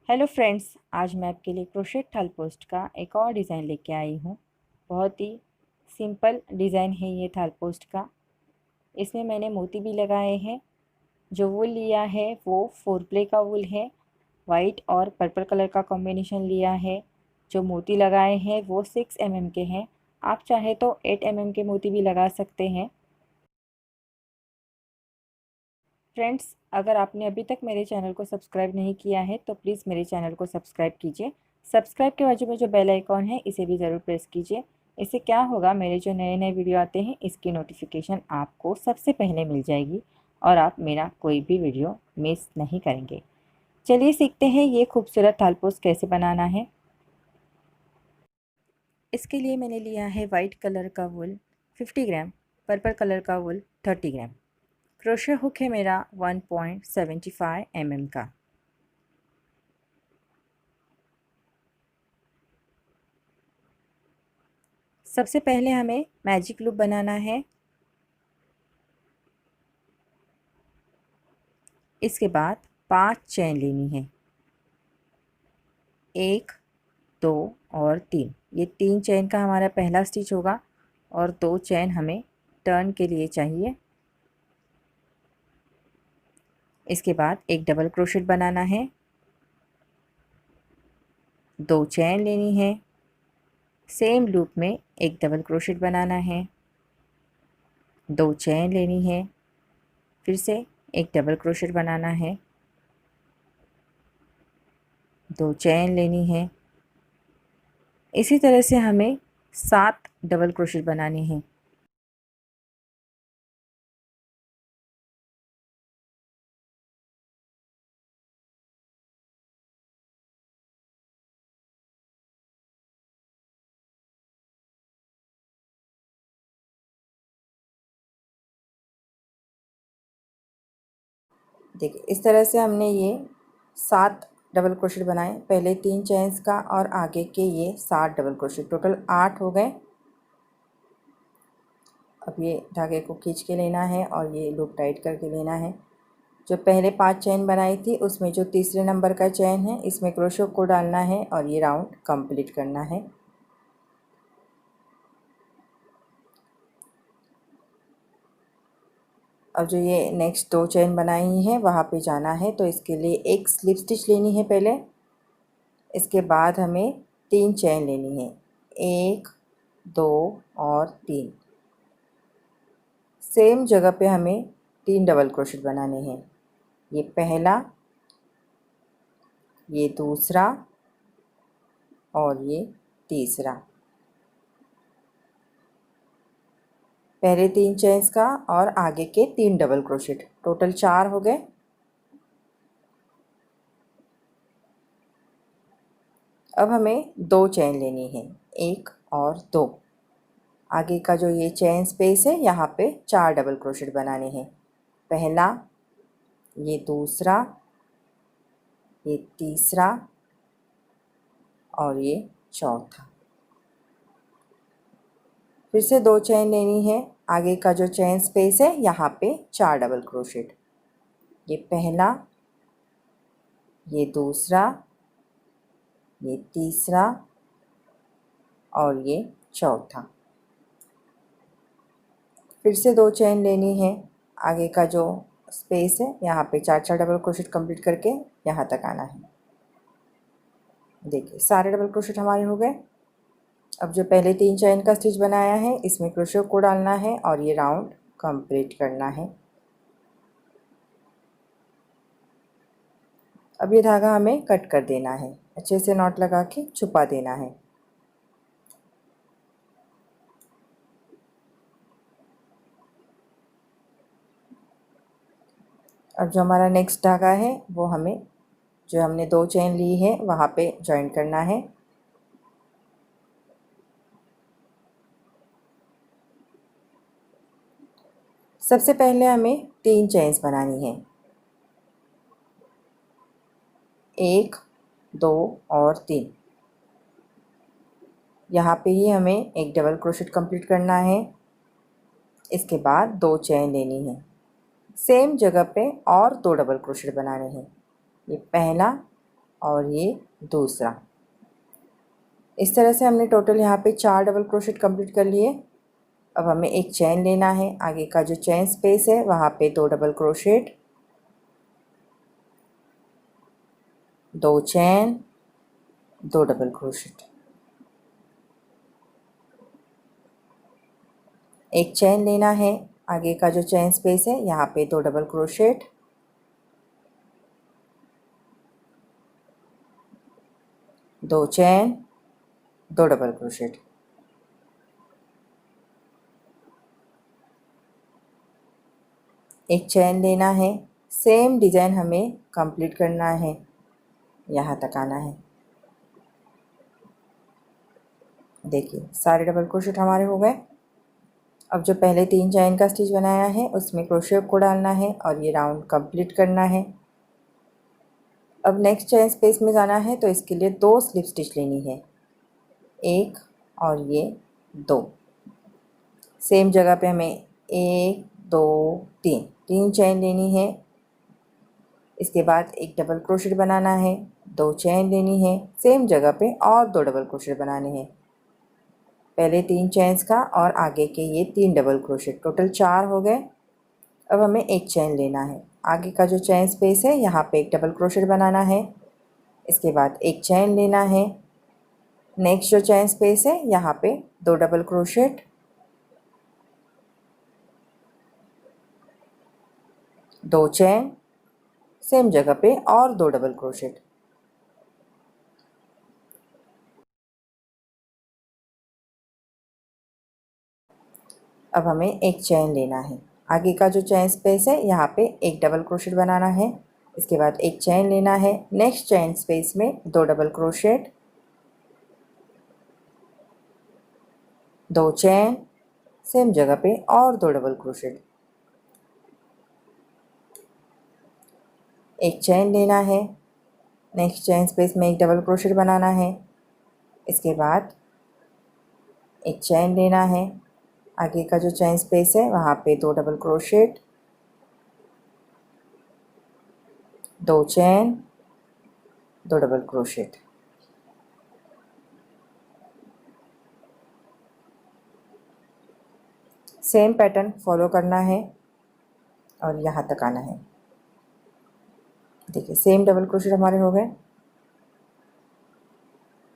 Hello friends, आज मैं आपके लिए क्रोशेट थाल पोस्ट का एक और डिज़ाइन लेके आई हूँ। बहुत ही सिंपल डिज़ाइन है ये थाल पोस्ट का। इसमें मैंने मोती भी लगाए हैं। जो वूल लिया है वो 4 प्ले का वूल है। वाइट और पर्पल कलर का कॉम्बिनेशन लिया है। जो मोती लगाए हैं वो 6 mm के हैं। आप चाहे तो 8 mm के मोती भी लगा सकते हैं। फ्रेंड्स, अगर आपने अभी तक मेरे चैनल को सब्सक्राइब नहीं किया है तो प्लीज़ मेरे चैनल को सब्सक्राइब कीजिए। सब्सक्राइब के बाजू में जो बेल आइकॉन है इसे भी ज़रूर प्रेस कीजिए। इससे क्या होगा, मेरे जो नए नए वीडियो आते हैं इसकी नोटिफिकेशन आपको सबसे पहले मिल जाएगी और आप मेरा कोई भी वीडियो मिस नहीं करेंगे। चलिए सीखते हैं ये खूबसूरत थाल पोस्ट कैसे बनाना है। इसके लिए मैंने लिया है वाइट कलर का वूल 50 ग्राम, पर्पल कलर का वूल 30 ग्राम। क्रोशे हुक है मेरा 1.75 mm का। सबसे पहले हमें मैजिक लूप बनाना है। इसके बाद 5 चेन लेनी है, 1 2 और 3। ये 3 चेन का हमारा पहला स्टिच होगा और 2 चेन हमें टर्न के लिए चाहिए। इसके बाद एक डबल क्रोशेट बनाना है, 2 चेन लेनी है, सेम लूप में एक डबल क्रोशेट बनाना है, 2 चेन लेनी है, फिर से एक डबल क्रोशेट बनाना है, 2 चेन लेनी है। इसी तरह से हमें 7 डबल क्रोशेट बनाने हैं। देखिए, इस तरह से हमने ये 7 डबल क्रोशेट बनाए। पहले 3 चेन्स का और आगे के ये 7 डबल क्रोशेट, टोटल 8 हो गए। अब ये धागे को खींच के लेना है और ये लूप टाइट करके लेना है। जो पहले 5 चेन बनाई थी उसमें जो तीसरे नंबर का चेन है इसमें क्रोशे को डालना है और ये राउंड कंप्लीट करना है। अब जो ये नेक्स्ट 2 चेन बनाई है वहाँ पे जाना है, तो इसके लिए एक स्लिप स्टिच लेनी है पहले। इसके बाद हमें 3 चेन लेनी है, 1 2 और 3। सेम जगह पे हमें 3 डबल क्रोशेट बनाने हैं। ये पहला, ये दूसरा और ये तीसरा। पहले 3 चेन्स का और आगे के 3 डबल क्रोशेट, टोटल 4 हो गए। अब हमें 2 चेन लेनी है, 1 और 2। आगे का जो ये चेन स्पेस है यहाँ पे 4 डबल क्रोशेट बनाने हैं। पहला, ये दूसरा, ये तीसरा और ये चौथा। फिर से 2 चेन लेनी है। आगे का जो चेन स्पेस है यहाँ पे 4 डबल क्रोशेट। ये पहला, ये दूसरा, ये तीसरा और ये चौथा। फिर से 2 चेन लेनी है। आगे का जो स्पेस है यहाँ पे 4 डबल क्रोशेट कंप्लीट करके यहाँ तक आना है। देखिए, सारे डबल क्रोशेट हमारे हो गए। अब जो पहले 3 चेन का स्टिच बनाया है इसमें क्रोशे को डालना है और ये राउंड कंप्लीट करना है। अब ये धागा हमें कट कर देना है, अच्छे से नॉट लगा के छुपा देना है। अब जो हमारा नेक्स्ट धागा है वो हमें, जो हमने 2 चेन ली है वहाँ पे जॉइन करना है। सबसे पहले हमें 3 चेन्स बनानी है, 1 2 और 3। यहाँ पे ही हमें एक डबल क्रोशेट कंप्लीट करना है। इसके बाद 2 चेन लेनी है, सेम जगह पे और 2 डबल क्रोशेट बनाने हैं। ये पहला, और ये दूसरा। इस तरह से हमने टोटल यहाँ पे 4 डबल क्रोशेट कंप्लीट कर लिए। अब हमें एक चेन लेना है, आगे का जो चेन स्पेस है वहाँ पे 2 double crochet, 2 chain, 2 double crochet, एक चेन लेना है, आगे का जो चेन स्पेस है यहाँ पे 2 double crochet, 2 chain, 2 double crochet, एक चेन लेना है। सेम डिज़ाइन हमें कंप्लीट करना है, यहाँ तक आना है। देखिए सारे डबल क्रोशेट हमारे हो गए। अब जो पहले 3 चेन का स्टिच बनाया है उसमें क्रोशेट को डालना है और ये राउंड कंप्लीट करना है। अब नेक्स्ट चेन स्पेस में जाना है तो इसके लिए 2 स्लिप स्टिच लेनी है, एक और ये 2। सेम जगह पे हमें 1 2 3 चेन लेनी है। इसके बाद एक डबल क्रोशेट बनाना है, 2 चेन लेनी है, सेम जगह पे और 2 डबल क्रोशेट बनाने हैं। पहले 3 चेन्स का और आगे के ये 3 डबल क्रोशेट, टोटल 4 हो गए। अब हमें एक चेन लेना है, आगे का जो चेन स्पेस है यहाँ पे एक डबल क्रोशेट बनाना है। इसके बाद एक चेन लेना है, नेक्स्ट जो चेन स्पेस है यहाँ पे 2 डबल क्रोशेट, 2 चेन, सेम जगह पे और 2 डबल क्रोशेट। अब हमें एक चेन लेना है, आगे का जो चेन स्पेस है यहाँ पे एक डबल क्रोशेट बनाना है। इसके बाद एक चेन लेना है, नेक्स्ट चेन स्पेस में 2 डबल क्रोशेट, 2 चेन, सेम जगह पे और 2 डबल क्रोशेट, एक चेन लेना है, नेक्स्ट चेन स्पेस में एक डबल क्रोशेट बनाना है। इसके बाद एक चेन लेना है, आगे का जो चेन स्पेस है वहाँ पे 2 double crochet, 2 chain, 2 double crochet, same pattern follow करना है और यहाँ तक आना है। देखिए सेम डबल क्रोशेट हमारे हो गए।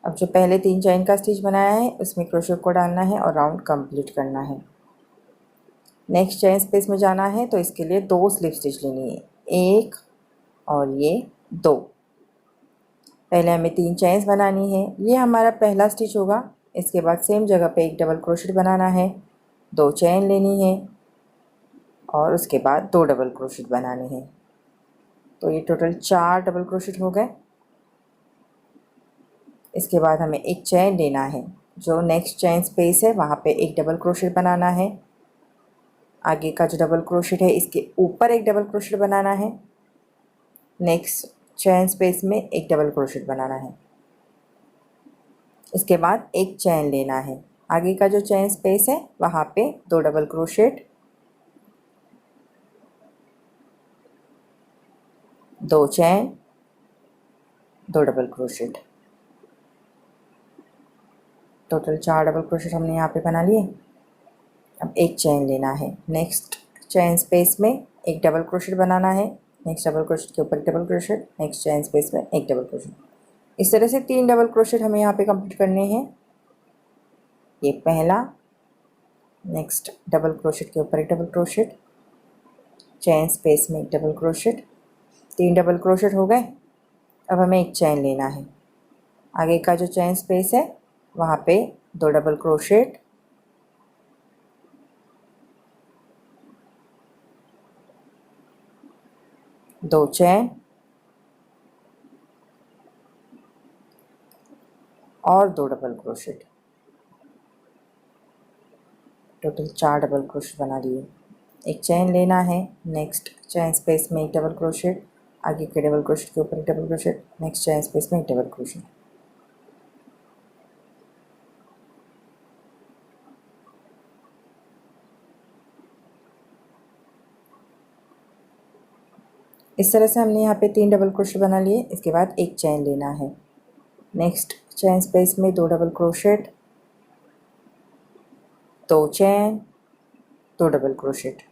अब जो पहले 3 चेन का स्टिच बनाया है उसमें क्रोशेट को डालना है और राउंड कंप्लीट करना है। नेक्स्ट चेन स्पेस में जाना है तो इसके लिए 2 स्लिप स्टिच लेनी है, एक और ये 2। पहले हमें 3 चेन्स बनानी है, ये हमारा पहला स्टिच होगा। इसके बाद सेम जगह पे एक डबल क्रोशेट बनाना है, 2 चेन लेनी है और उसके बाद 2 डबल क्रोशेट बनाने हैं। तो ये टोटल 4 डबल क्रोशेट हो गए। इसके बाद हमें एक चेन लेना है, जो नेक्स्ट चेन स्पेस है वहाँ पे एक डबल क्रोशेट बनाना है। आगे का जो डबल क्रोशेट है इसके ऊपर एक डबल क्रोशेट बनाना है, नेक्स्ट चेन स्पेस में एक डबल क्रोशेट बनाना है। इसके बाद एक चेन लेना है, आगे का जो चेन स्पेस है वहाँ पे 2 double crochet, 2 chain, 2 double crochet, total 4 double crochet हमने यहाँ पे बना लिए। अब एक चेन लेना है, नेक्स्ट चेन स्पेस में एक डबल क्रोशेट बनाना है, नेक्स्ट डबल क्रोशेट के ऊपर double crochet, next chain space में एक डबल क्रोशेट। इस तरह से 3 डबल क्रोशेट हमें यहाँ पे कंप्लीट करने हैं। ये पहला, नेक्स्ट डबल क्रोशेट के ऊपर एक डबल क्रोशेट, चेन स्पेस में एक डबल क्रोशेट, 3 डबल क्रोशेट हो गए। अब हमें एक चेन लेना है, आगे का जो चेन स्पेस है वहाँ पे 2 डबल क्रोशेट, 2 चेन और 2 double crochet, total 4 double crochet बना लिए। एक चेन लेना है, नेक्स्ट चेन स्पेस में एक डबल क्रोशेट, आगे के डबल क्रोशेट के ऊपर एक double crochet, next chain space में एक डबल क्रोशेट। इस तरह से हमने यहाँ पे 3 डबल क्रोशेट बना लिए। इसके बाद एक चेन लेना है। नेक्स्ट चेन स्पेस में 2 double crochet, 2 chain, 2 double crochet.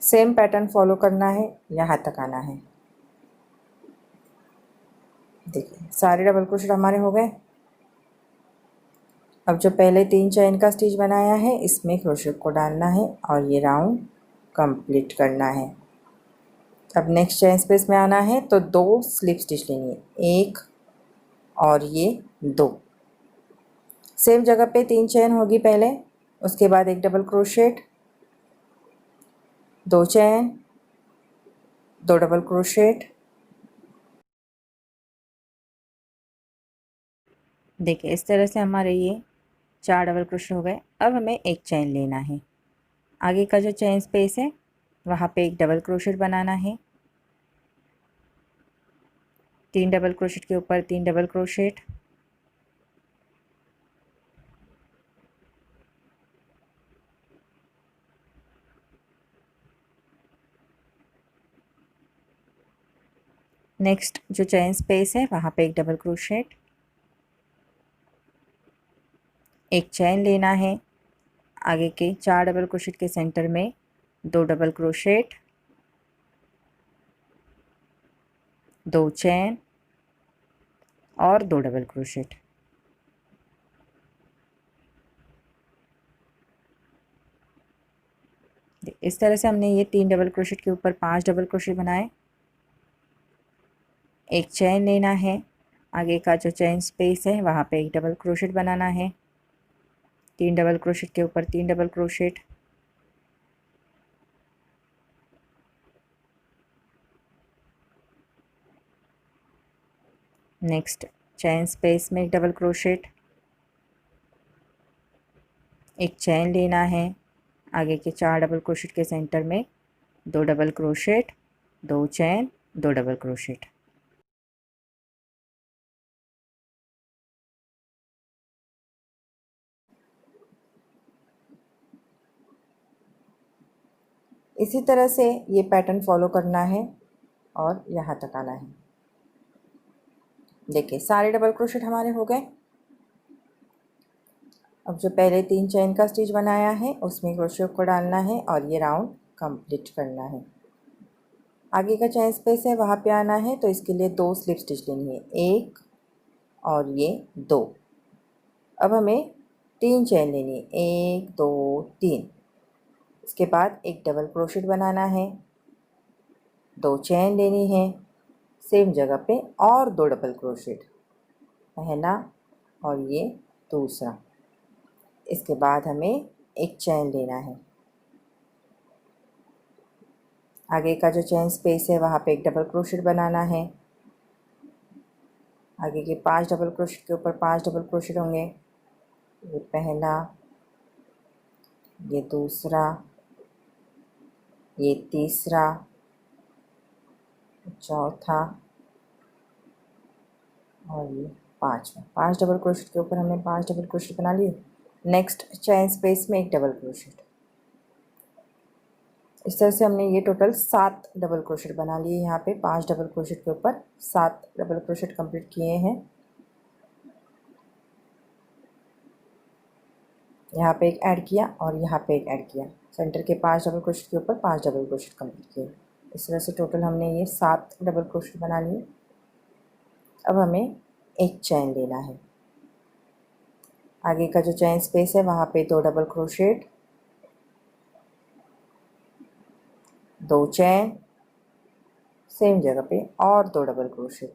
Same pattern follow करना है, यहाँ तक आना है। देखिए सारे डबल क्रोशेट हमारे हो गए। अब जो पहले 3 चेन का स्टिच बनाया है इसमें क्रोशेट को डालना है और ये राउंड कंप्लीट करना है। अब नेक्स्ट चेन स्पेस में आना है तो 2 स्लिप स्टिच लेनी है, 1 और ये 2। सेम जगह पे 3 चेन होगी पहले, उसके बाद एक double crochet, 2 chain, 2 double crochet. देखिए इस तरह से हमारे ये 4 डबल क्रोशेट हो गए। अब हमें एक चेन लेना है। आगे का जो चेन स्पेस है वहाँ पे एक डबल क्रोशेट बनाना है। 3 डबल क्रोशेट के ऊपर 3 डबल क्रोशेट, नेक्स्ट जो चेन स्पेस है वहाँ पे एक डबल क्रोशेट, एक चेन लेना है। आगे के 4 डबल क्रोशेट के सेंटर में 2 डबल क्रोशेट, 2 चेन और 2 डबल क्रोशेट। इस तरह से हमने ये 3 डबल क्रोशेट के ऊपर 5 डबल क्रोशेट बनाए। एक चेन लेना है। आगे का जो चेन स्पेस है वहाँ पे एक डबल क्रोशेट बनाना है। 3 डबल क्रोशेट के ऊपर 3 double crochet, next chain space में एक डबल क्रोशेट, एक चेन लेना है। आगे के 4 डबल क्रोशेट के सेंटर में 2 double crochet, 2 chain, 2 double crochet. इसी तरह से ये पैटर्न फॉलो करना है और यहाँ तक आना है। देखिए सारे डबल क्रोशेट हमारे हो गए। अब जो पहले 3 चेन का स्टिच बनाया है उसमें क्रोशेट को डालना है और ये राउंड कंप्लीट करना है। आगे का चेन स्पेस है वहाँ पे आना है तो इसके लिए 2 स्लिप स्टिच लेनी है, 1 और ये 2। अब हमें 3 चेन लेनी है, 1 2 3। इसके बाद एक डबल क्रोशेट बनाना है, 2 चेन लेनी है सेम जगह पे और 2 डबल क्रोशेट, पहला और ये दूसरा। इसके बाद हमें एक चेन लेना है। आगे का जो चेन स्पेस है वहाँ पे एक डबल क्रोशेट बनाना है। आगे के 5 डबल क्रोशेट के ऊपर 5 डबल क्रोशेट होंगे, ये पहला, ये दूसरा, ये तीसरा, चौथा और ये पांचवा। 5 डबल क्रोशेट के ऊपर हमने 5 डबल क्रोशेट बना लिए। नेक्स्ट चेन स्पेस में एक डबल क्रोशेट। इस तरह से हमने ये टोटल 7 डबल क्रोशेट बना लिए। यहाँ पे 5 डबल क्रोशेट के ऊपर 7 डबल क्रोशेट कंप्लीट किए हैं। यहाँ पे एक ऐड किया और यहाँ पे एक ऐड किया। सेंटर के 5 डबल क्रोशेट के ऊपर 5 डबल क्रोशेट कंप्लीट किए। इस तरह से टोटल हमने ये 7 डबल क्रोशेट बना लिए। अब हमें एक चेन लेना है। आगे का जो चेन स्पेस है वहाँ पे 2 डबल क्रोशेट, 2 चेन सेम जगह पे और 2 double crochet,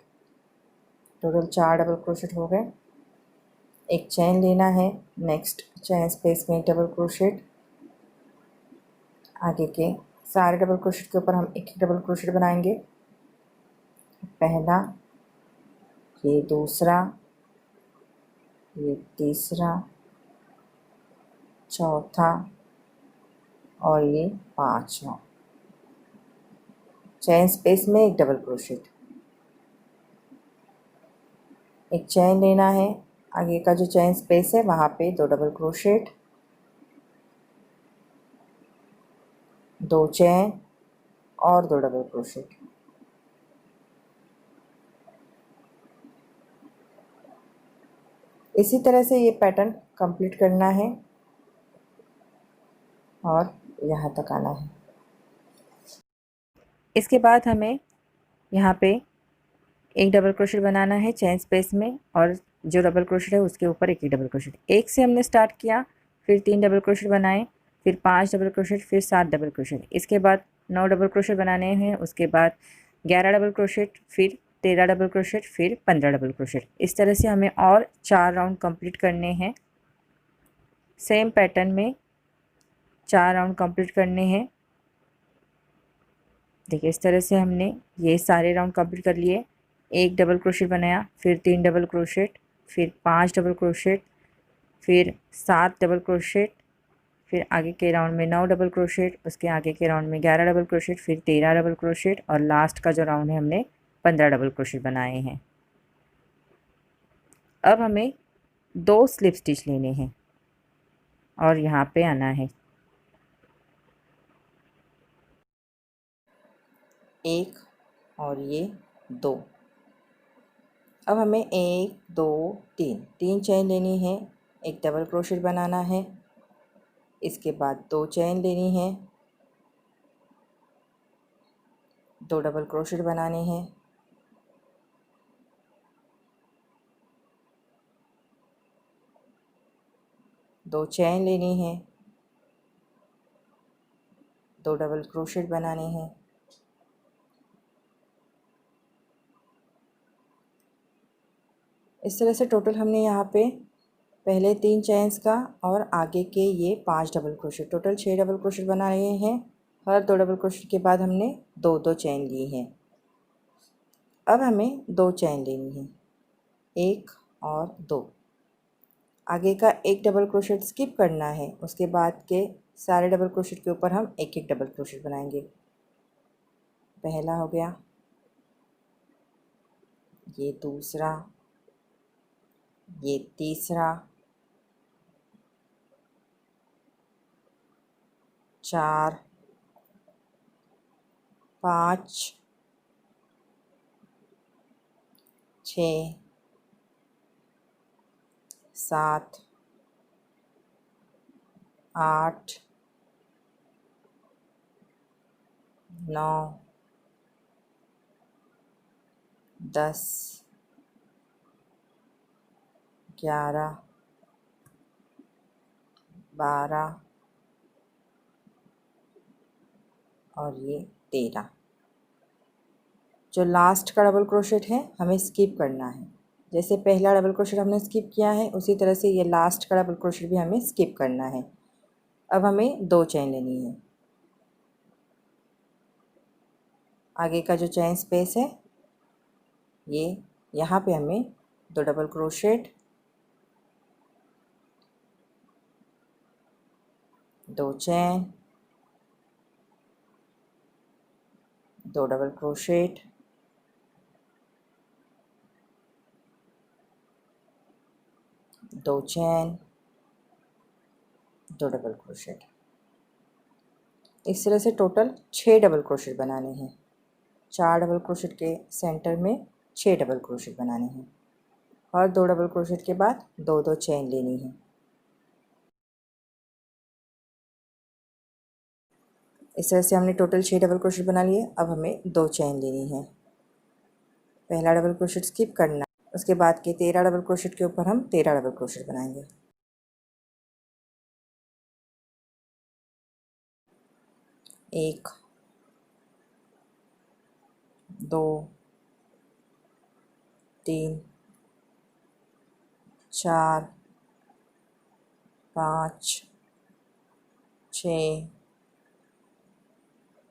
total 4 double crochet हो गए। एक चेन लेना है। नेक्स्ट चेन स्पेस में एक डबल क्रोशेट। आगे के सारे डबल क्रोशेट के ऊपर हम एक एक डबल क्रोशेट बनाएंगे, पहला, ये दूसरा, ये तीसरा, चौथा और ये पांचवा। चेन स्पेस में एक डबल क्रोशेट, एक चेन लेना है। आगे का जो चेन स्पेस है वहाँ पे 2 डबल क्रोशेट, दो चेन और दो डबल क्रोशेट। इसी तरह से ये पैटर्न कंप्लीट करना है और यहाँ तक आना है। इसके बाद हमें यहाँ पे एक डबल क्रोशेट बनाना है चेन स्पेस में, और जो डबल क्रोशेट है उसके ऊपर एक डबल क्रोशेट। एक से हमने स्टार्ट किया, फिर 3 डबल क्रोशेट बनाए, फिर 5 डबल क्रोशेट, फिर 7 डबल क्रोशेट। इसके बाद 9 डबल क्रोशेट बनाने हैं, उसके बाद 11 डबल क्रोशेट, फिर 13 डबल क्रोशेट, फिर 15 डबल क्रोशेट। इस तरह से हमें और 4 राउंड कंप्लीट करने हैं। सेम पैटर्न में 4 राउंड कंप्लीट करने हैं। देखिए इस तरह से हमने ये सारे राउंड कंप्लीट कर लिए। एक डबल क्रोशेट बनाया, फिर 3 डबल क्रोशेट, फिर 5 डबल क्रोशेट, फिर 7 डबल क्रोशेट, फिर आगे के राउंड में 9 डबल क्रोशेट, उसके आगे के राउंड में 11 डबल क्रोशेट, फिर 13 डबल क्रोशेट, और लास्ट का जो राउंड है हमने 15 डबल क्रोशेट बनाए हैं। अब हमें 2 स्लिप स्टिच लेने हैं और यहाँ पे आना है। एक और ये 2। अब हमें 1 2 3 चेन लेनी है, एक डबल क्रोशेट बनाना है, इसके बाद 2 चेन लेनी है, 2 डबल क्रोशेट बनाने हैं, दो चेन लेनी है, 2 डबल क्रोशेट बनाने हैं, इस तरह से टोटल हमने यहाँ पे पहले 3 चेन्स का और आगे के ये 5 double crochet, total 6 double crochet बना रहे हैं। हर 2 डबल क्रोशेट के बाद हमने 2 चेन ली हैं। अब हमें 2 चेन लेनी है, 1 और 2। आगे का एक डबल क्रोशेट स्किप करना है, उसके बाद के सारे डबल क्रोशेट के ऊपर हम एक एक डबल क्रोशेट बनाएंगे। पहला हो गया, ये दूसरा, ये तीसरा, 4 5 6 7 8 9 10 11 12 और ये 13। जो लास्ट का डबल क्रोशेट है हमें स्किप करना है। जैसे पहला डबल क्रोशेट हमने स्किप किया है, उसी तरह से ये लास्ट का डबल क्रोशेट भी हमें स्किप करना है। अब हमें 2 चेन लेनी है। आगे का जो चेन स्पेस है ये, यहाँ पे हमें 2 double crochet, 2 chain, 2 double crochet, 2 chain, 2 double crochet. इस तरह से टोटल 6 डबल क्रोशेट बनाने हैं। 4 डबल क्रोशेट के सेंटर में 6 डबल क्रोशेट बनाने हैं और 2 डबल क्रोशेट के बाद 2 चेन लेनी है। इस तरह से हमने टोटल 6 डबल क्रोशेट बना लिए। अब हमें 2 चेन लेनी है। पहला डबल क्रोशेट स्किप करना, उसके बाद के 13 डबल क्रोशेट के ऊपर हम 13 डबल क्रोशेट बनाएंगे। एक, 2 3 4 5 6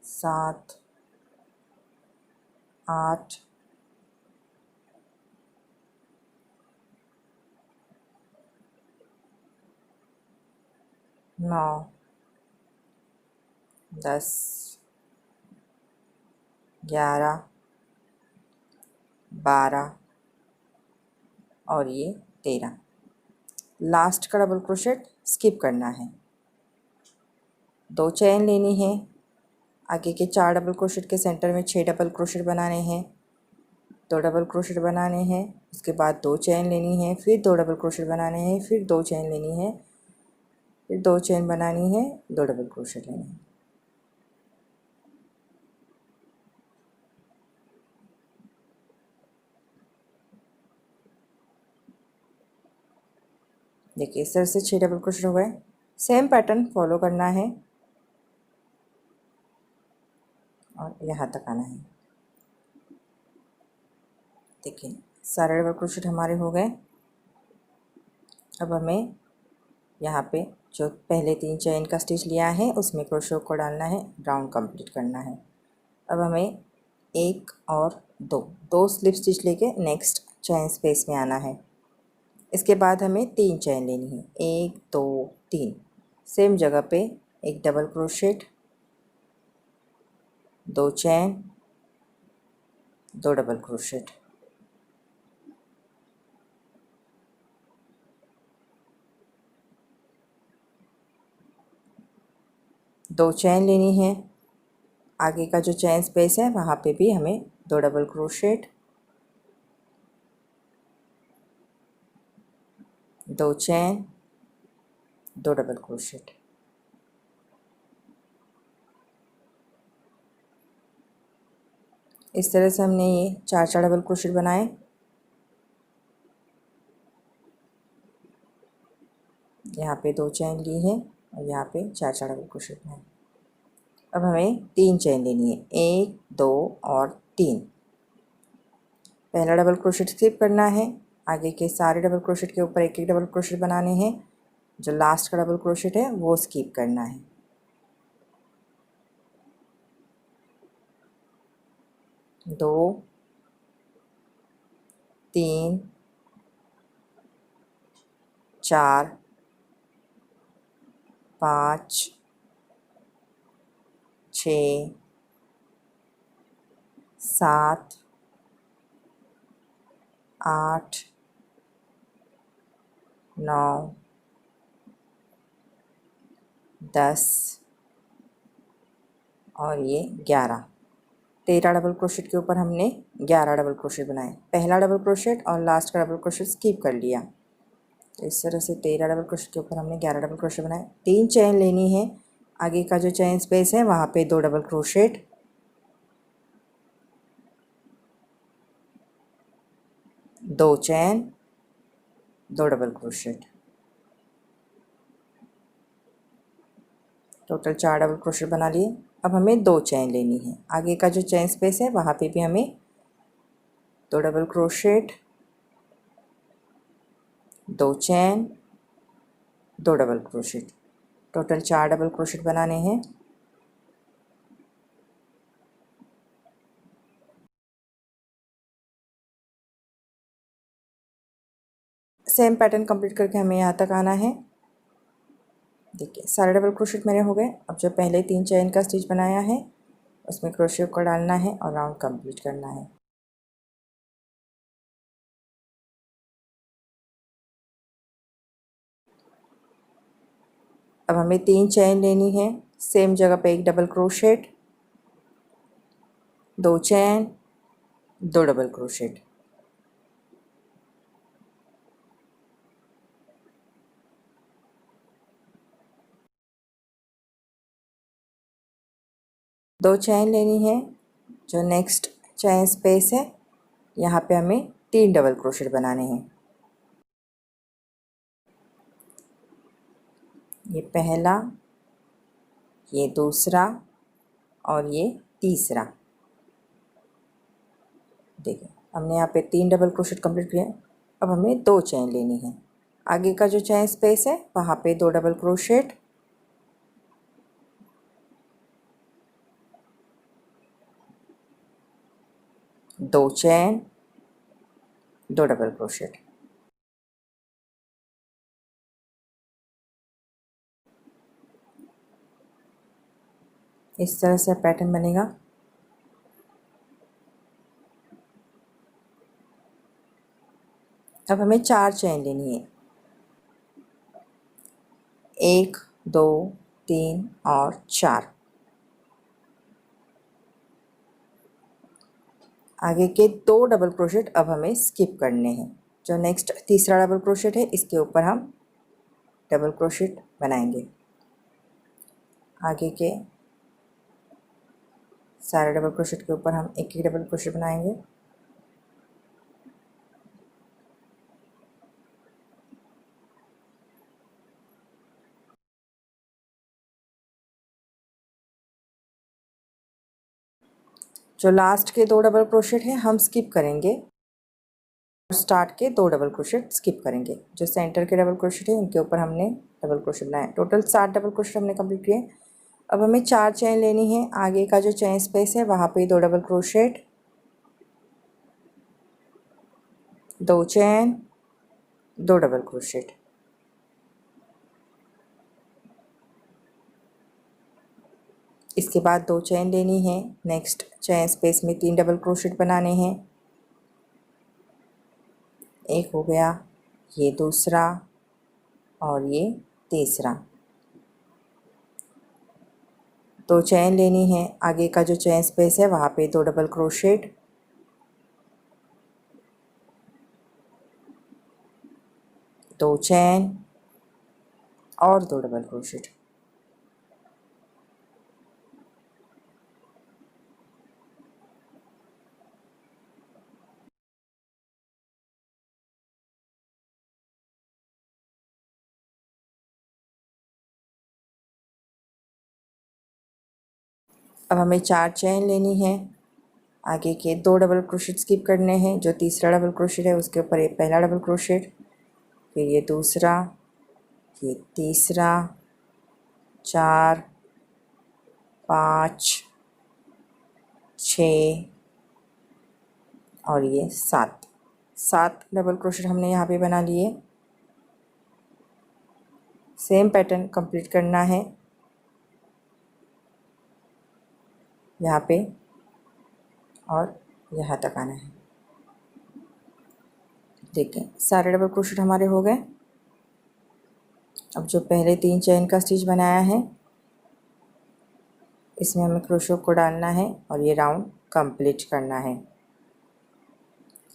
7 8 9 10 11 12 और ये 13। लास्ट का डबल क्रोशेट स्किप करना है। 2 चेन लेनी है, आगे के 4 डबल क्रोशेट के सेंटर में 6 डबल क्रोशेट बनाने हैं, 2 डबल क्रोशेट बनाने हैं, उसके बाद 2 चेन लेनी है, फिर 2 डबल क्रोशेट बनाने हैं, फिर 2 चेन लेनी है, फिर 2 चेन बनानी है, 2 डबल क्रोशेट लेनी है। देखिए इस तरह से 6 डबल क्रोशेट हो गए। सेम पैटर्न फॉलो करना है और यहाँ तक आना है। देखिए सारे डबल क्रोशेट हमारे हो गए। अब हमें यहाँ पे जो पहले 3 चेन का स्टिच लिया है उसमें क्रोशेट को डालना है, राउंड कंप्लीट करना है। अब हमें 1 और 2 स्लिप स्टिच लेके नेक्स्ट चेन स्पेस में आना है। इसके बाद हमें 3 चेन लेनी है, 1 2 3। सेम जगह पे एक double crochet, 2 chain, 2 double crochet. दो चेन लेनी है, आगे का जो चेन स्पेस है वहाँ पे भी हमें 2 double crochet, 2 chain, 2 double crochet. इस तरह से हमने ये 4 डबल क्रोशेट बनाए। यहाँ पे 2 चेन ली है और यहाँ पे 4 डबल क्रोशेट बनाए। अब हमें 3 चेन लेनी है, 1 2 और 3। पहला डबल क्रोशेट स्किप करना है, आगे के सारे डबल क्रोशेट के ऊपर एक एक डबल क्रोशेट बनाने हैं। जो लास्ट का डबल क्रोशेट है वो स्किप करना है। 2 3 4 5 6 7 8 9 10 और ये 11। 13 डबल क्रोशेट के ऊपर हमने 11 डबल क्रोशेट बनाए। पहला डबल क्रोशेट और लास्ट का डबल क्रोशेट स्किप कर लिया। तो इस तरह से 13 डबल क्रोशेट के ऊपर हमने 11 डबल क्रोशेट बनाए। 3 चेन लेनी है, आगे का जो चेन स्पेस है वहाँ पे 2 double crochet, 2 chain, 2 double crochet. Total 4 double crochet बना लिए। अब हमें 2 चेन लेनी है, आगे का जो चेन स्पेस है वहाँ पे भी हमें 2 double crochet, 2 chain, 2 double crochet. Total 4 double crochet बनाने हैं। सेम पैटर्न कंप्लीट करके हमें यहाँ तक आना है। देखिए सारे डबल क्रोशेट मेरे हो गए। अब जो पहले 3 चेन का स्टिच बनाया है उसमें क्रोशेट को डालना है और राउंड कंप्लीट करना है। अब हमें 3 चेन लेनी है, सेम जगह पे एक double crochet, 2 chain, 2 double crochet. दो चेन लेनी है, जो नेक्स्ट चेन स्पेस है यहाँ पे हमें 3 डबल क्रोशेट बनाने हैं। ये पहला, ये दूसरा और ये तीसरा। देखिए हमने यहाँ पे 3 डबल क्रोशेट कंप्लीट किए। अब हमें 2 चेन लेनी है, आगे का जो चेन स्पेस है वहाँ पे 2 double crochet, 2 chain, 2 double crochet. इस तरह से पैटर्न बनेगा। अब हमें 4 चेन लेनी है, 1 2 3 और 4। आगे के 2 डबल क्रोशेट अब हमें स्किप करने हैं। जो नेक्स्ट तीसरा डबल क्रोशेट है इसके ऊपर हम डबल क्रोशेट बनाएंगे। आगे के सारे डबल क्रोशेट के ऊपर हम एक डबल क्रोशेट बनाएंगे। जो लास्ट के 2 डबल क्रोशेट हैं हम स्किप करेंगे, स्टार्ट के 2 डबल क्रोशेट स्किप करेंगे। जो सेंटर के डबल क्रोशेट है इनके ऊपर हमने डबल क्रोशेट बनाए। टोटल 7 डबल क्रोशेट हमने कंप्लीट किए। अब हमें 4 चेन लेनी है। आगे का जो चेन स्पेस है वहाँ पे 2 double crochet, 2 chain, 2 double crochet. इसके बाद 2 चेन लेनी है। नेक्स्ट चेन स्पेस में 3 डबल क्रोशेट बनाने हैं। एक हो गया, ये दूसरा और ये तीसरा। 2 चेन लेनी है। आगे का जो चेन स्पेस है वहाँ पे 2 डबल क्रोशेट, 2 चेन और 2 डबल क्रोशेट। अब हमें 4 चेन लेनी है। आगे के 2 डबल क्रोशेट स्किप करने हैं। जो तीसरा डबल क्रोशेट है उसके ऊपर एक पहला डबल क्रोशेट, फिर ये दूसरा, ये तीसरा, 4, 5, 6 और ये 7 डबल क्रोशेट हमने यहाँ पे बना लिए। सेम पैटर्न कंप्लीट करना है यहाँ पे और यहाँ तक आना है। देखें सारे डबल क्रोशेट हमारे हो गए। अब जो पहले 3 चेन का स्टिच बनाया है इसमें हमें क्रोशो को डालना है और ये राउंड कंप्लीट करना है।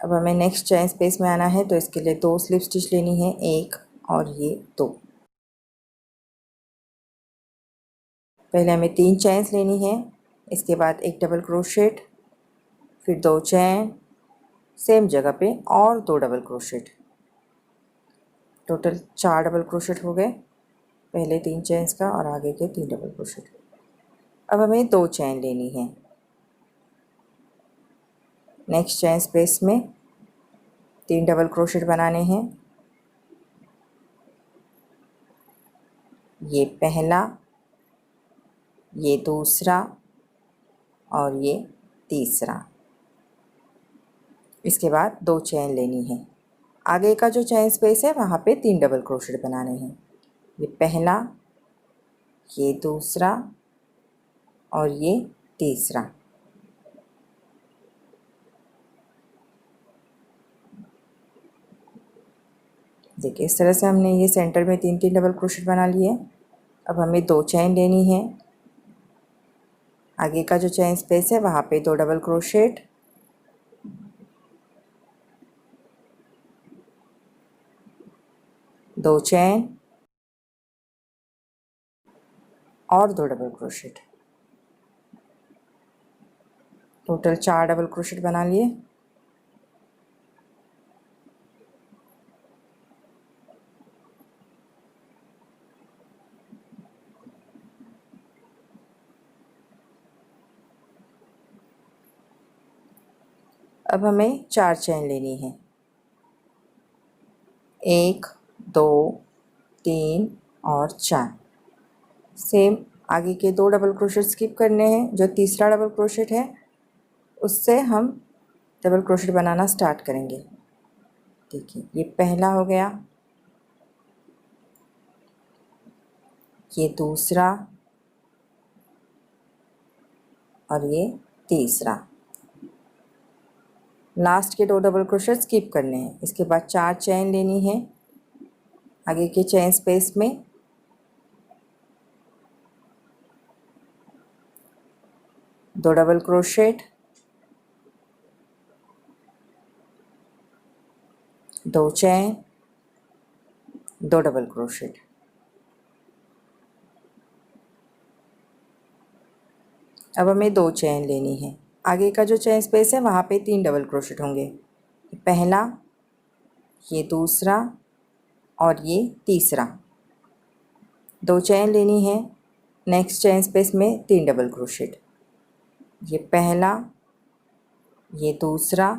अब हमें नेक्स्ट चेन स्पेस में आना है तो इसके लिए 2 स्लिप स्टिच लेनी है, 1 और ये 2। पहले हमें 3 चेन्स लेनी है। इसके बाद एक डबल क्रोशेट, फिर 2 चेन सेम जगह पे और 2 double crochet. Total 4 double crochet हो गए, पहले 3 चेन्स का और आगे के 3 डबल क्रोशेट। अब हमें 2 चेन लेनी है। नेक्स्ट चेन स्पेस में 3 डबल क्रोशेट बनाने हैं। ये पहला, ये दूसरा और ये तीसरा। इसके बाद 2 चेन लेनी है। आगे का जो चेन स्पेस है वहाँ पे 3 डबल क्रोशेट बनाने हैं। ये पहला, ये दूसरा और ये तीसरा। देखिए इस तरह से हमने ये सेंटर में 3 डबल क्रोशेट बना लिए। अब हमें 2 चेन लेनी है। आगे का जो चेन स्पेस है वहाँ पे 2 डबल क्रोशेट, 2 चेन और 2 double crochet. Total 4 double crochet बना लिए। अब हमें 4 चेन लेनी है, 1, 2, 3 और 4। सेम आगे के 2 डबल क्रोशेट स्किप करने हैं। जो तीसरा डबल क्रोशेट है उससे हम डबल क्रोशेट बनाना स्टार्ट करेंगे। देखिए ये पहला हो गया, ये दूसरा और ये तीसरा। लास्ट के 2 डबल क्रोशेट स्किप करने हैं। इसके बाद 4 चेन लेनी है। आगे के चेन स्पेस में 2 डबल क्रोशेट, दो चेन, दो डबल क्रोशेट। अब हमें दो चेन लेनी है। आगे का जो चेन स्पेस है वहाँ पे 3 डबल क्रोशेट होंगे। पहला, ये दूसरा और ये तीसरा। दो चेन लेनी है। नेक्स्ट चेन स्पेस में 3 डबल क्रोशेट। ये पहला, ये दूसरा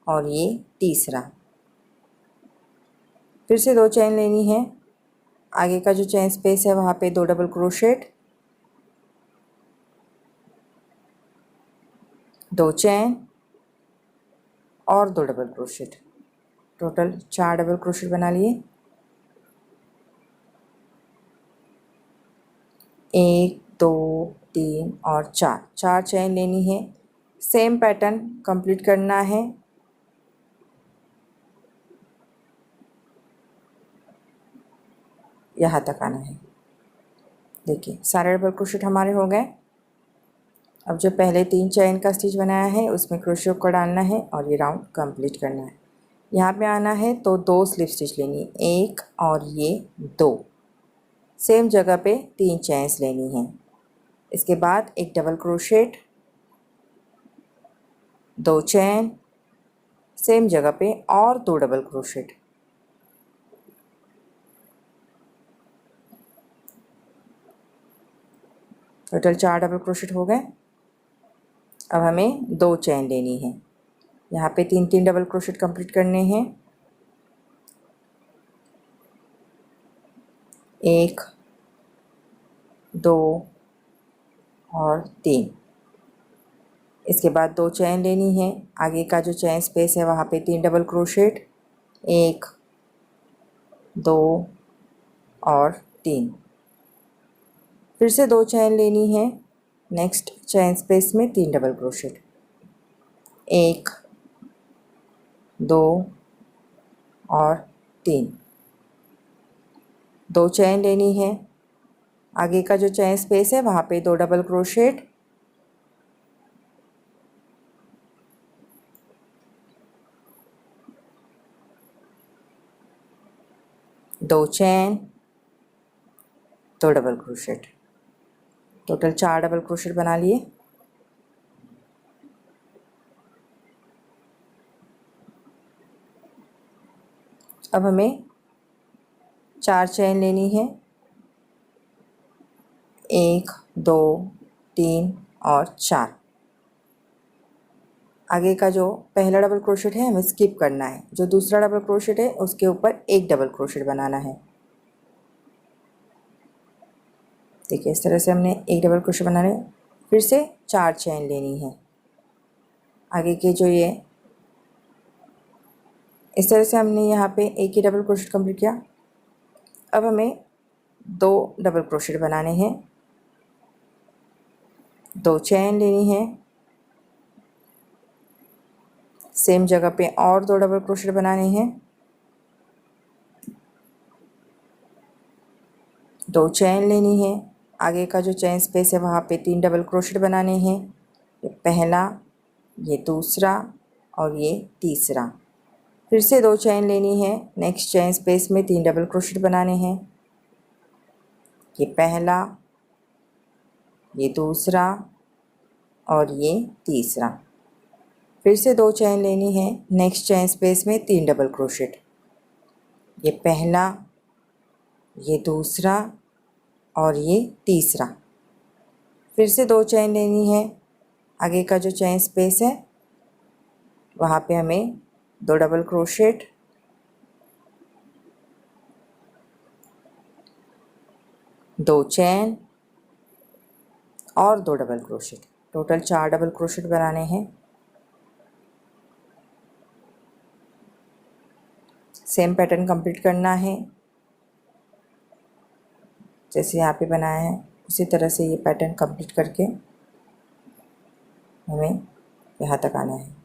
और ये तीसरा। फिर से दो चेन लेनी है। आगे का जो चेन स्पेस है वहाँ पे 2 डबल क्रोशेट, दो चेन और 2 double crochet. Total 4 double crochet बना लिए। 1 2 3 और 4 चेन लेनी है। सेम पैटर्न कंप्लीट करना है। यहाँ तक आना है। देखिए सारे डबल क्रोशेट हमारे हो गए। अब जो पहले 3 चेन का स्टिच बनाया है उसमें क्रोशे को डालना है और ये राउंड कंप्लीट करना है। यहाँ पे आना है तो 2 स्लिप स्टिच लेनी है, 1 और ये 2। सेम जगह पे 3 चेन्स लेनी है। इसके बाद एक डबल क्रोशेट, 2 चेन, सेम जगह पे और 2 double crochet. Total 4 double crochet हो गए। अब हमें 2 चेन लेनी है। यहाँ पे 3 डबल क्रोशेट कंप्लीट करने हैं। 1 2 और 3। इसके बाद 2 चेन लेनी है। आगे का जो चेन स्पेस है वहाँ पे 3 डबल क्रोशेट, 1 2 और 3। फिर से 2 चेन लेनी है। नेक्स्ट चेन स्पेस में 3 डबल क्रोशेट, 1 2 और 3। 2 चेन लेनी है। आगे का जो चेन स्पेस है वहाँ पे 2 double crochet, 2 chain, 2 double crochet. Total 4 double crochet बना लिए। अब हमें 4 चेन लेनी है, 1 2 3 और 4। आगे का जो पहला डबल क्रोशेट है हमें स्किप करना है। जो दूसरा डबल क्रोशेट है उसके ऊपर एक डबल क्रोशेट बनाना है। देखिए इस तरह से हमने एक डबल क्रोशेट बनाने। फिर से 4 चेन लेनी है। आगे के जो ये इस तरह से हमने यहाँ पे एक ही डबल क्रोशेट कंप्लीट किया। अब हमें 2 डबल क्रोशेट बनाने हैं। 2 चेन लेनी है। सेम जगह पे और 2 डबल क्रोशेट बनाने हैं। 2 चेन लेनी है। आगे का जो चेन स्पेस है वहाँ पे 3 डबल क्रोशेट बनाने हैं। ये पहला, ये दूसरा और ये तीसरा। फिर से 2 चेन लेनी है। नेक्स्ट चेन स्पेस में 3 डबल क्रोशेट बनाने हैं। ये पहला, ये दूसरा और ये तीसरा। फिर से 2 चेन लेनी है। नेक्स्ट चेन स्पेस में 3 डबल क्रोशेट। ये पहला, ये दूसरा और ये तीसरा। फिर से 2 चेन लेनी है। आगे का जो चेन स्पेस है वहाँ पे हमें 2 डबल क्रोशेट, 2 चेन और 2 double crochet. Total 4 double crochet बनाने हैं। सेम पैटर्न कंप्लीट करना है। जैसे यहाँ पे बनाया है उसी तरह से ये पैटर्न कंप्लीट करके हमें यहाँ तक आना है।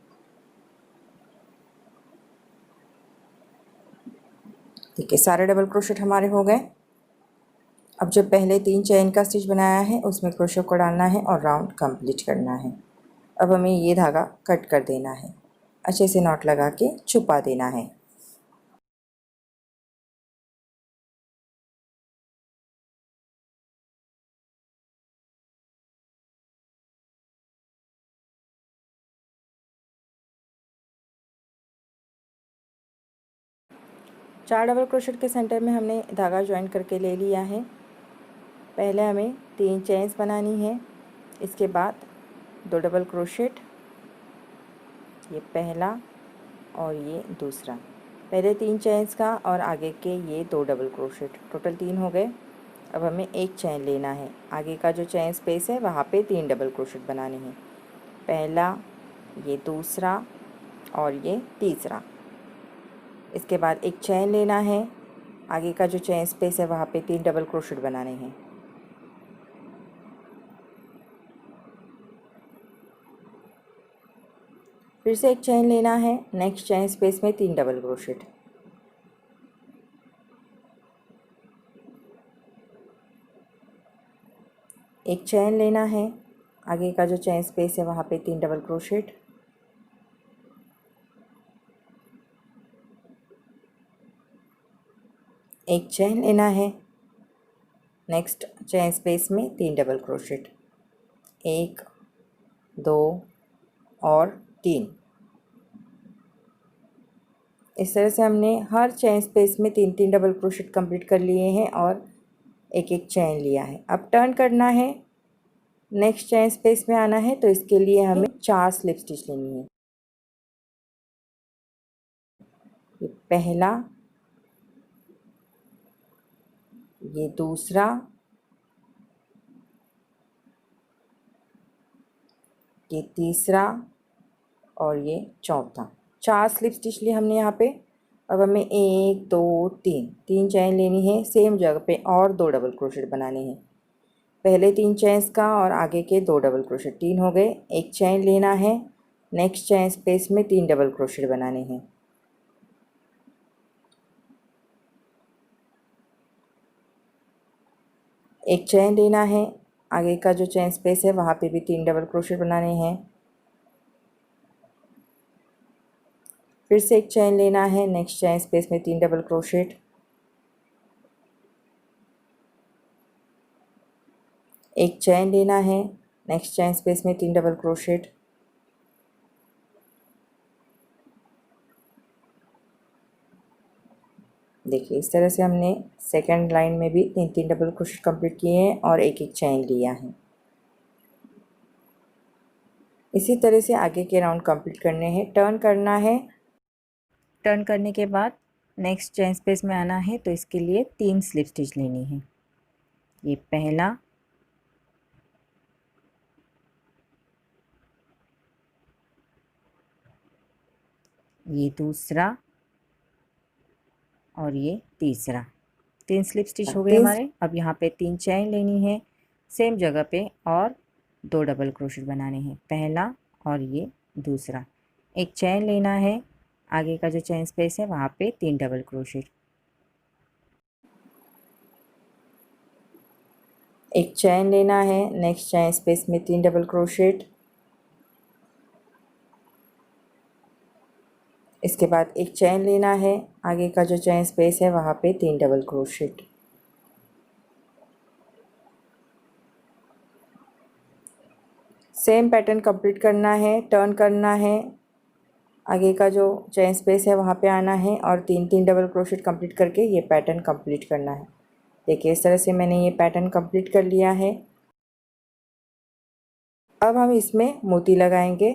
ठीक है, सारे डबल क्रोशेट हमारे हो गए। अब जो पहले 3 चेन का स्टिच बनाया है उसमें क्रोशे को डालना है और राउंड कंप्लीट करना है। अब हमें ये धागा कट कर देना है। अच्छे से नॉट लगा के छुपा देना है। 4 डबल क्रोशेट के सेंटर में हमने धागा ज्वाइन करके ले लिया है। पहले हमें 3 चेन्स बनानी है, इसके बाद 2 डबल क्रोशेट, ये पहला और ये दूसरा। पहले 3 चेन्स का और आगे के ये 2 डबल क्रोशेट, टोटल 3 हो गए। अब हमें एक चेन लेना है, आगे का जो चेन स्पेस है वहाँ पे 3 डबल क्रोशेट बनाने हैं, पहला, ये दूसरा और ये तीसरा। इसके बाद एक चेन लेना है, आगे का जो चेन स्पेस है वहाँ पे 3 डबल क्रोशेट बनाने हैं। फिर से एक चेन लेना है, नेक्स्ट चेन स्पेस में 3 डबल क्रोशेट। एक चेन लेना है, आगे का जो चेन स्पेस है वहाँ पे 3 डबल क्रोशेट। एक चेन लेना है, नेक्स्ट चेन स्पेस में 3 डबल क्रोशेट, 1, 2 और 3। इस तरह से हमने हर चेन स्पेस में 3-3 डबल क्रोशेट कंप्लीट कर लिए हैं और एक एक चेन लिया है। अब टर्न करना है, नेक्स्ट चेन स्पेस में आना है, तो इसके लिए हमें 4 स्लिप स्टिच लेनी है। ये पहला, ये दूसरा, ये तीसरा और ये चौथा। 4 स्लिप स्टिच लिए हमने यहाँ पे। अब हमें 1, 2, 3 चेन लेनी है, सेम जगह पे और 2 डबल क्रोशेट बनाने हैं। पहले 3 चेन्स का और आगे के 2 डबल क्रोशेट, 3 हो गए। एक चेन लेना है, नेक्स्ट चेन स्पेस में 3 डबल क्रोशेट बनाने हैं। एक चेन लेना है, आगे का जो चेन स्पेस है वहाँ पे भी 3 डबल क्रोशेट बनाने हैं। फिर से एक चेन लेना है, नेक्स्ट चेन स्पेस में 3 डबल क्रोशेट। एक चेन लेना है, नेक्स्ट चेन स्पेस में 3 डबल क्रोशेट। देखिए इस तरह से हमने सेकंड लाइन में भी 3-3 डबल क्रोशेट कंप्लीट किए हैं और एक एक चेन लिया है। इसी तरह से आगे के राउंड कंप्लीट करने हैं। टर्न करना है, टर्न करने के बाद नेक्स्ट चेन स्पेस में आना है, तो इसके लिए 3 स्लिप स्टिच लेनी है। ये पहला, ये दूसरा और ये तीसरा। 3 स्लिप स्टिच हो गए हमारे। अब यहाँ पे 3 चेन लेनी है सेम जगह पे और 2 डबल क्रोशेट बनाने हैं, पहला और ये दूसरा। एक चेन लेना है, आगे का जो चेन स्पेस है वहाँ पे 3 डबल क्रोशेट। एक चेन लेना है, नेक्स्ट चेन स्पेस में 3 डबल क्रोशेट। इसके बाद एक चेन लेना है, आगे का जो चेन स्पेस है वहाँ पे 3 double crochet. Same pattern complete करना है, टर्न करना है, आगे का जो चेन स्पेस है वहाँ पे आना है और 3-3 डबल क्रोशेट कंप्लीट करके ये पैटर्न कंप्लीट करना है। देखिए इस तरह से मैंने ये पैटर्न कंप्लीट कर लिया है। अब हम इसमें मोती लगाएंगे।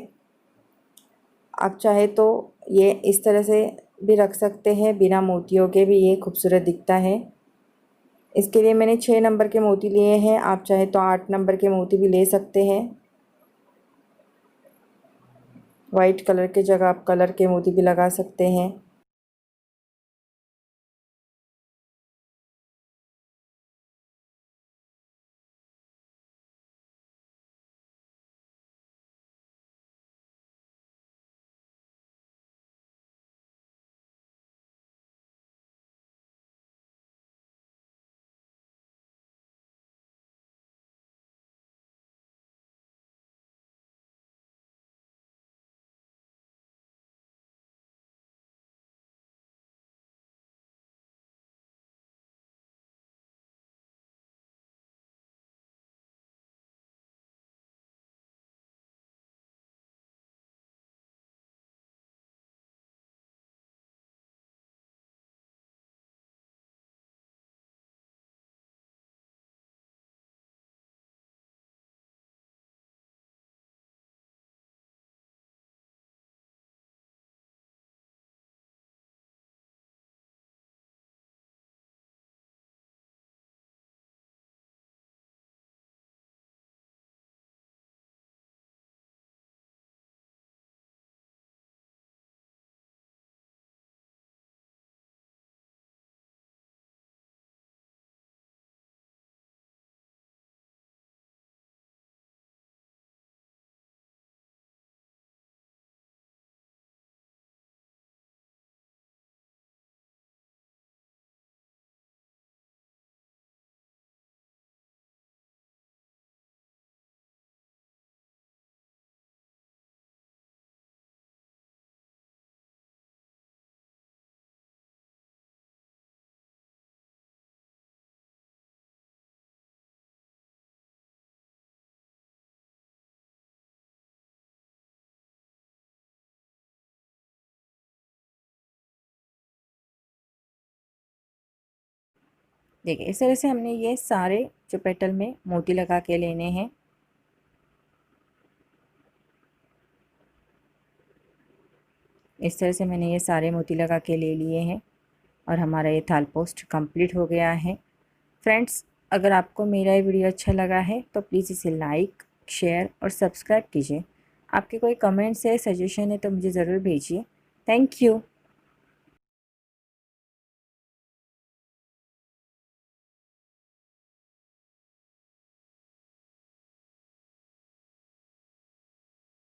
आप चाहे तो ये इस तरह से भी रख सकते हैं, बिना मोतियों के भी ये खूबसूरत दिखता है। इसके लिए मैंने 6 नंबर के मोती लिए हैं, आप चाहे तो 8 नंबर के मोती भी ले सकते हैं। वाइट कलर के जगह आप कलर के मोती भी लगा सकते हैं। देखिए इस तरह से हमने ये सारे जो पेटल में मोती लगा के लेने हैं। इस तरह से मैंने ये सारे मोती लगा के ले लिए हैं और हमारा ये थाल पोस्ट कंप्लीट हो गया है। फ्रेंड्स, अगर आपको मेरा ये वीडियो अच्छा लगा है तो प्लीज़ इसे लाइक, शेयर और सब्सक्राइब कीजिए। आपके कोई कमेंट्स है, सजेशन है तो मुझे ज़रूर भेजिए। Thank you.